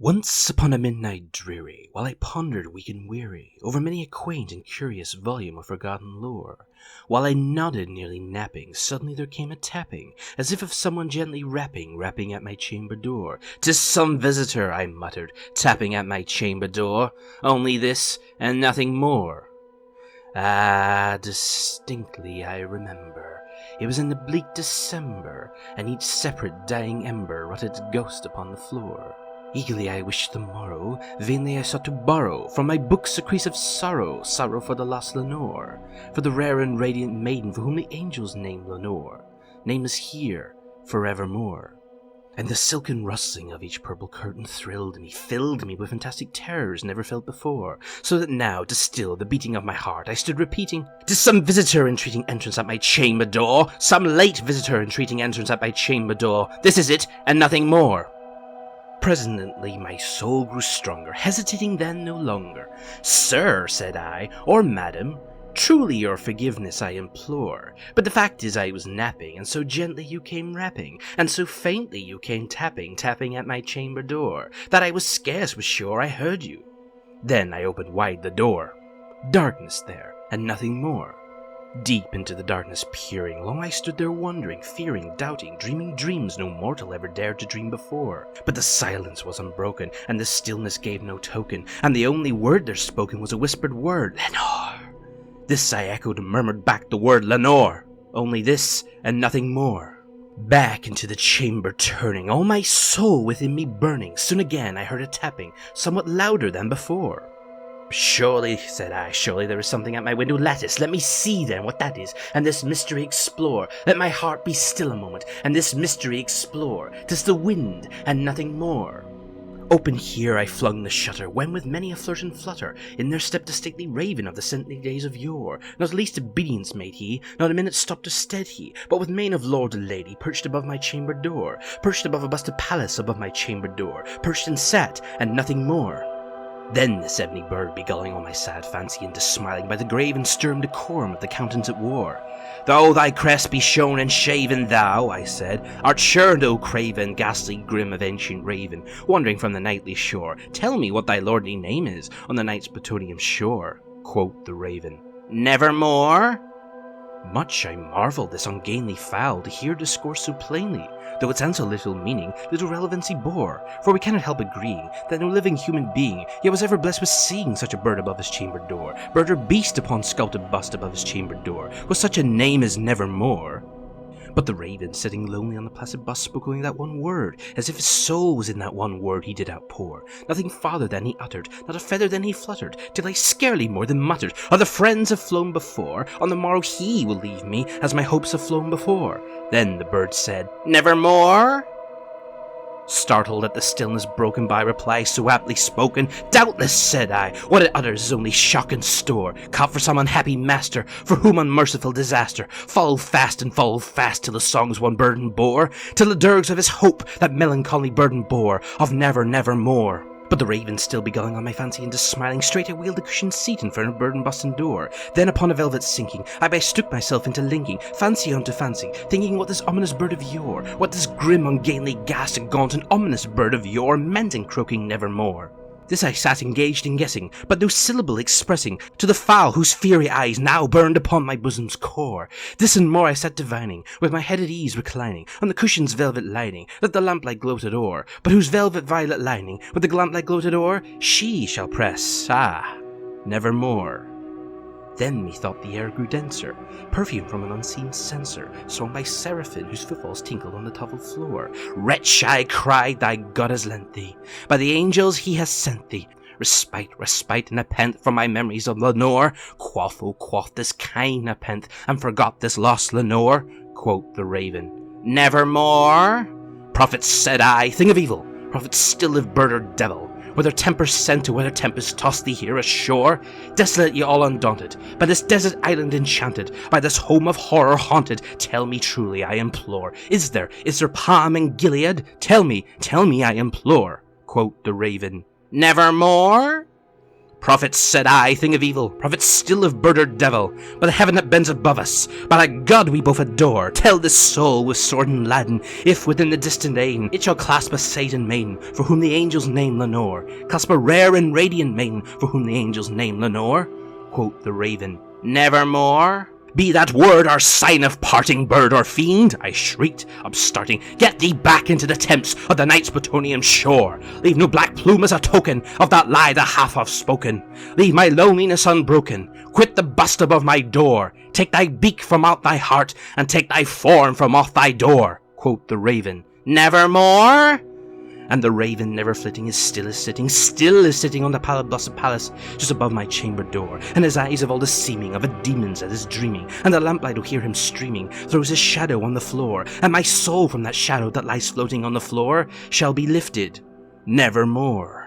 Once upon a midnight dreary, while I pondered weak and weary over many a quaint and curious volume of forgotten lore, while I nodded nearly napping, suddenly there came a tapping, as if of someone gently rapping at my chamber door. "'Tis some visitor," I muttered, tapping at my chamber door, "only this, and nothing more." Ah, distinctly I remember. It was in the bleak December, and each separate dying ember wrought its ghost upon the floor. Eagerly I wished the morrow, vainly I sought to borrow from my books a crease of sorrow, sorrow for the lost Lenore, for the rare and radiant maiden for whom the angels named Lenore, nameless here forevermore. And the silken rustling of each purple curtain thrilled me, filled me with fantastic terrors never felt before, so that now, to still the beating of my heart, I stood repeating, "'Tis some visitor entreating entrance at my chamber door, some late visitor entreating entrance at my chamber door. This is it, and nothing more." Presently my soul grew stronger, hesitating then no longer. "Sir," said I, "or madam, truly your forgiveness I implore, but the fact is I was napping, and so gently you came rapping, and so faintly you came tapping at my chamber door, that I was scarce was sure I heard you. Then I opened wide the door. Darkness there, and nothing more. Deep into the darkness peering, long I stood there wondering, fearing, doubting, dreaming dreams no mortal ever dared to dream before. But the silence was unbroken, and the stillness gave no token, and the only word there spoken was a whispered word, 'Lenore!' This I echoed and murmured back the word 'Lenore!' Only this, and nothing more. Back into the chamber turning, all my soul within me burning, soon again I heard a tapping, somewhat louder than before. "Surely," said I, "surely there is something at my window lattice. Let me see then what that is, and this mystery explore. Let my heart be still a moment, and this mystery explore. 'Tis the wind, and nothing more." Open here I flung the shutter, when with many a flirt and flutter, in there stepped a stately raven of the saintly days of yore. Not the least obedience made he, not a minute stopped or stead he, but with mane of lord or lady, perched above my chamber door, perched above a busted palace above my chamber door, perched and sat, and nothing more. Then this ebony bird beguiling all my sad fancy into smiling by the grave and stern decorum of the countenance it wore. "Though thy crest be shorn and shaven, thou," I said, "art sure no craven, ghastly grim of ancient raven, wandering from the nightly shore. Tell me what thy lordly name is on the night's plutonium shore." Quoth the raven, "Nevermore?" Much I marvelled this ungainly fowl to hear discourse so plainly, though its answer little meaning, little relevancy bore, for we cannot help agreeing that no living human being yet was ever blessed with seeing such a bird above his chamber door, bird or beast upon sculpted bust above his chamber door, with such a name as Nevermore. But the raven, sitting lonely on the placid bust, spoke only that one word, as if his soul was in that one word he did outpour. Nothing farther than he uttered, not a feather than he fluttered, till I scarcely more than muttered, "Other friends have flown before, on the morrow he will leave me, as my hopes have flown before." Then the bird said, "Nevermore?" Startled at the stillness broken by reply so aptly spoken, "Doubtless," said I, "what it utters is only shock and store, caught for some unhappy master, for whom unmerciful disaster followed fast till the songs one burden bore, till the dirge of his hope that melancholy burden bore, of never, never more." But the raven still beguiling on my fancy into smiling, straight I wheeled a cushioned seat in front of burden busting door. Then upon a velvet sinking, I bestook myself into linking, fancy unto fancy, thinking what this ominous bird of yore, what this grim, ungainly, ghast, and gaunt, and ominous bird of yore meant in croaking nevermore. This I sat engaged in guessing, but no syllable expressing, to the fowl whose fiery eyes now burned upon my bosom's core. This and more I sat divining, with my head at ease reclining, on the cushion's velvet lining, that the lamplight gloated o'er, but whose velvet violet lining, with the lamplight gloated o'er, she shall press, nevermore. Then methought the air grew denser, perfume from an unseen censer, swung by seraphim whose footfalls tinkled on the tufted floor. "Wretch," I cried, "thy God has lent thee, by the angels he has sent thee, respite, respite, and nepenthe from my memories of Lenore." Quaff, oh quaff this kind nepenthe, and forgot this lost Lenore. Quoth the raven, "Nevermore?" "Prophets," said I, "thing of evil, prophets still live bird or devil, whether tempest sent or whether tempest tossed thee here ashore, desolate ye all undaunted, by this desert island enchanted, by this home of horror haunted, tell me truly, I implore, is there palm in Gilead? Tell me, I implore." Quoth the raven, "Nevermore?" Prophets, said I, thing of evil, prophets still of bird or devil, by the heaven that bends above us, by the God we both adore, tell this soul with sword and Latin, if within the distant ain it shall clasp a Satan maiden, for whom the angels name Lenore, clasp a rare and radiant maiden, for whom the angels name Lenore? Quoth the raven, nevermore? Be that word our sign of parting, bird or fiend? I shrieked, upstarting. Get thee back into the temps of the night's Plutonian shore. Leave no black plume as a token of that lie thou hast oft spoken. Leave my loneliness unbroken. Quit the bust above my door. Take thy beak from out thy heart, and take thy form from off thy door. Quoth the raven, nevermore? And the raven, never flitting, is still sitting on the pallid blossom palace, just above my chamber door, and his eyes have all the seeming of a demon's that is dreaming, and the lamplight who hear him streaming throws his shadow on the floor, and my soul from that shadow that lies floating on the floor shall be lifted nevermore.